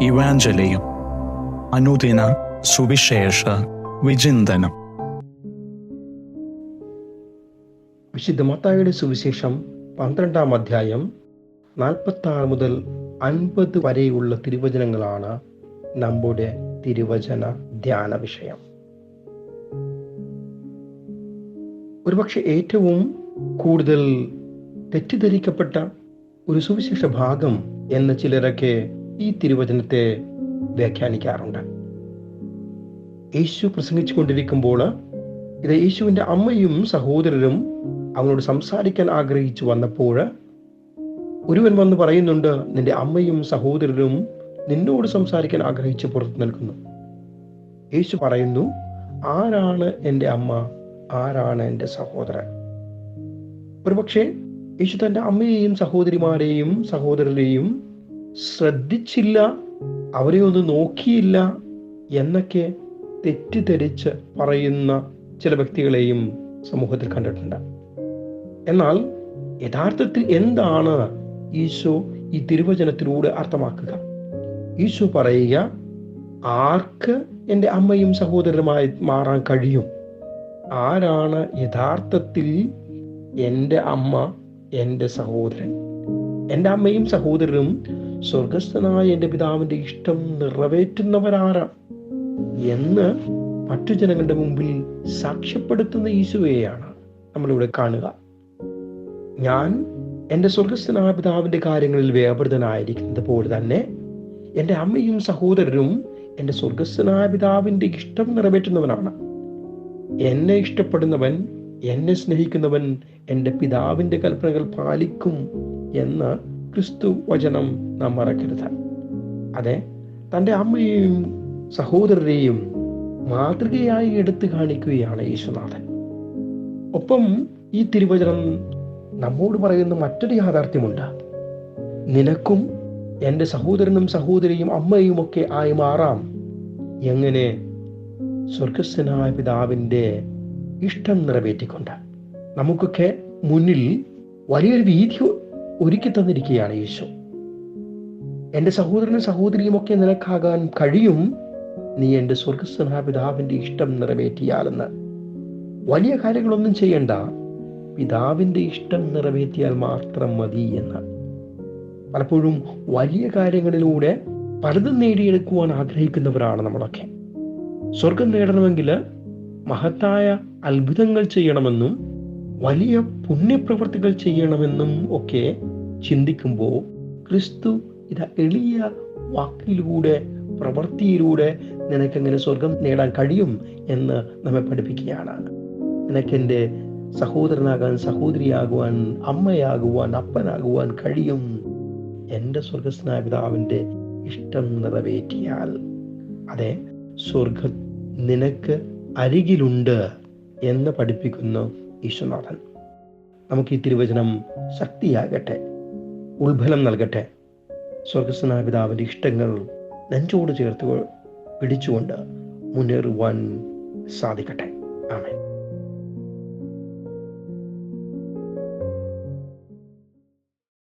ഇവാഞ്ചലിയും അനുദിന സുവിശേഷ വിചിന്തനം. വിശുദ്ധ മത്തായിയുടെ സുവിശേഷം 12-ാം അധ്യായം 46 മുതൽ 50 വരെയുള്ള തിരുവചനങ്ങളാണ് നമ്മുടെ തിരുവചന ധ്യാന വിഷയം. ഒരുപക്ഷെ ഏറ്റവും കൂടുതൽ തെറ്റിദ്ധരിക്കപ്പെട്ട ഒരു സുവിശേഷ ഭാഗം എന്ന് ചിലരൊക്കെ ഈ തിരുവചനത്തെ വ്യാഖ്യാനിക്കാറുണ്ട്. യേശു പ്രസംഗിച്ചു കൊണ്ടിരിക്കുമ്പോൾ ഇത് യേശുവിൻ്റെ അമ്മയും സഹോദരരും അവനോട് സംസാരിക്കാൻ ആഗ്രഹിച്ചു വന്നപ്പോൾ ഒരുവൻ വന്ന് പറയുന്നുണ്ട്, നിന്റെ അമ്മയും സഹോദരരും നിന്നോട് സംസാരിക്കാൻ ആഗ്രഹിച്ച് പുറത്തു നിൽക്കുന്നു. യേശു പറയുന്നു, ആരാണ് എൻ്റെ അമ്മ, ആരാണ് എൻ്റെ സഹോദരൻ? ഒരുപക്ഷെ യേശു തൻ്റെ അമ്മയെയും സഹോദരിമാരെയും സഹോദരരെയും ശ്രദ്ധിച്ചില്ല, അവരെ ഒന്ന് നോക്കിയില്ല എന്നൊക്കെ തെറ്റിദ്ധരിച്ച് പറയുന്ന ചില വ്യക്തികളെയും സമൂഹത്തിൽ കണ്ടിട്ടുണ്ട്. എന്നാൽ യഥാർത്ഥത്തിൽ എന്താണ് ഈശോ ഈ തിരുവചനത്തിലൂടെ അർത്ഥമാക്കുക? ഈശോ പറയുക, ആർക്ക് എൻ്റെ അമ്മയും സഹോദരരുമായി മാറാൻ കഴിയും? ആരാണ് യഥാർത്ഥത്തിൽ എൻ്റെ അമ്മ, എൻ്റെ സഹോദരൻ? എൻ്റെ അമ്മയും സഹോദരനും സ്വർഗസ്ഥനായ എൻ്റെ പിതാവിൻ്റെ ഇഷ്ടം നിറവേറ്റുന്നവരാരാ എന്ന് മറ്റു ജനങ്ങളുടെ മുമ്പിൽ സാക്ഷ്യപ്പെടുത്തുന്ന ഈശോയെയാണ് നമ്മളിവിടെ കാണുക. ഞാൻ എൻ്റെ സ്വർഗസ്ഥനായ പിതാവിൻ്റെ കാര്യങ്ങളിൽ വ്യാപൃതനായിരിക്കുന്നത് പോലെ തന്നെ എൻ്റെ അമ്മയും സഹോദരരും എൻ്റെ സ്വർഗസ്ഥനായ പിതാവിൻ്റെ ഇഷ്ടം നിറവേറ്റുന്നവനാണ്. എന്നെ ഇഷ്ടപ്പെടുന്നവൻ, എന്നെ സ്നേഹിക്കുന്നവൻ എൻ്റെ പിതാവിൻ്റെ കൽപ്പനകൾ പാലിക്കും എന്ന് ക്രിസ്തു വചനം നാം മറക്കരുത്. അതെ, തൻ്റെ അമ്മയെയും സഹോദരരെയും മാതൃകയായി എടുത്തു കാണിക്കുകയാണ് യേശുനാഥൻ. ഒപ്പം ഈ തിരുവചനം നമ്മോട് പറയുന്ന മറ്റൊരു യാഥാർത്ഥ്യമുണ്ട്. നിനക്കും എൻ്റെ സഹോദരനും സഹോദരിയും അമ്മയും ഒക്കെ ആയി മാറാം. എങ്ങനെ? സ്വർഗസ്ഥനായ പിതാവിൻ്റെ ഇഷ്ടം നിറവേറ്റിക്കൊണ്ട്. നമുക്കൊക്കെ മുന്നിൽ വലിയൊരു വീതി ഒരുക്കി തന്നിരിക്കുകയാണ് യേശു. എൻ്റെ സഹോദരനും സഹോദരിയും ഒക്കെ നിനക്കാകാൻ കഴിയും, നീ എൻ്റെ സ്വർഗസ്ഥനായ പിതാവിൻ്റെ ഇഷ്ടം നിറവേറ്റിയാലെന്ന്. വലിയ കാര്യങ്ങളൊന്നും ചെയ്യണ്ട, പിതാവിൻ്റെ ഇഷ്ടം നിറവേറ്റിയാൽ മാത്രം മതി എന്ന്. പലപ്പോഴും വലിയ കാര്യങ്ങളിലൂടെ പലതും നേടിയെടുക്കുവാൻ ആഗ്രഹിക്കുന്നവരാണ് നമ്മളൊക്കെ. സ്വർഗം നേടണമെങ്കിൽ മഹത്തായ അത്ഭുതങ്ങൾ ചെയ്യണമെന്നും വലിയ പുണ്യപ്രവർത്തികൾ ചെയ്യണമെന്നും ഒക്കെ ചിന്തിക്കുമ്പോൾ ക്രിസ്തു ഇത് എളിയ വാക്കിലൂടെ, പ്രവൃത്തിയിലൂടെ നിനക്കെങ്ങനെ സ്വർഗം നേടാൻ കഴിയും എന്ന് നമ്മെ പഠിപ്പിക്കുകയാണ്. നിനക്കെൻ്റെ സഹോദരനാകാൻ, സഹോദരിയാകുവാൻ, അമ്മയാകുവാൻ, അപ്പനാകുവാൻ കഴിയും എൻ്റെ സ്വർഗസ്ഥനായ പിതാവിൻ്റെ ഇഷ്ടം നിറവേറ്റിയാൽ. അതെ, സ്വർഗം നിനക്ക് അരികിലുണ്ട് എന്ന് പഠിപ്പിക്കുന്നു ഈശ്വനാഥൻ. നമുക്ക് ഈ തിരുവചനം ശക്തിയാകട്ടെ, ഉത്ബലം നൽകട്ടെ. സ്വർഗസ്ഥനായ പിതാവിൻ്റെ ഇഷ്ടങ്ങൾ നെഞ്ചോട് ചേർത്ത് പിടിച്ചുകൊണ്ട് മുന്നേറുവാൻ സാധിക്കട്ടെ. ആമേൻ.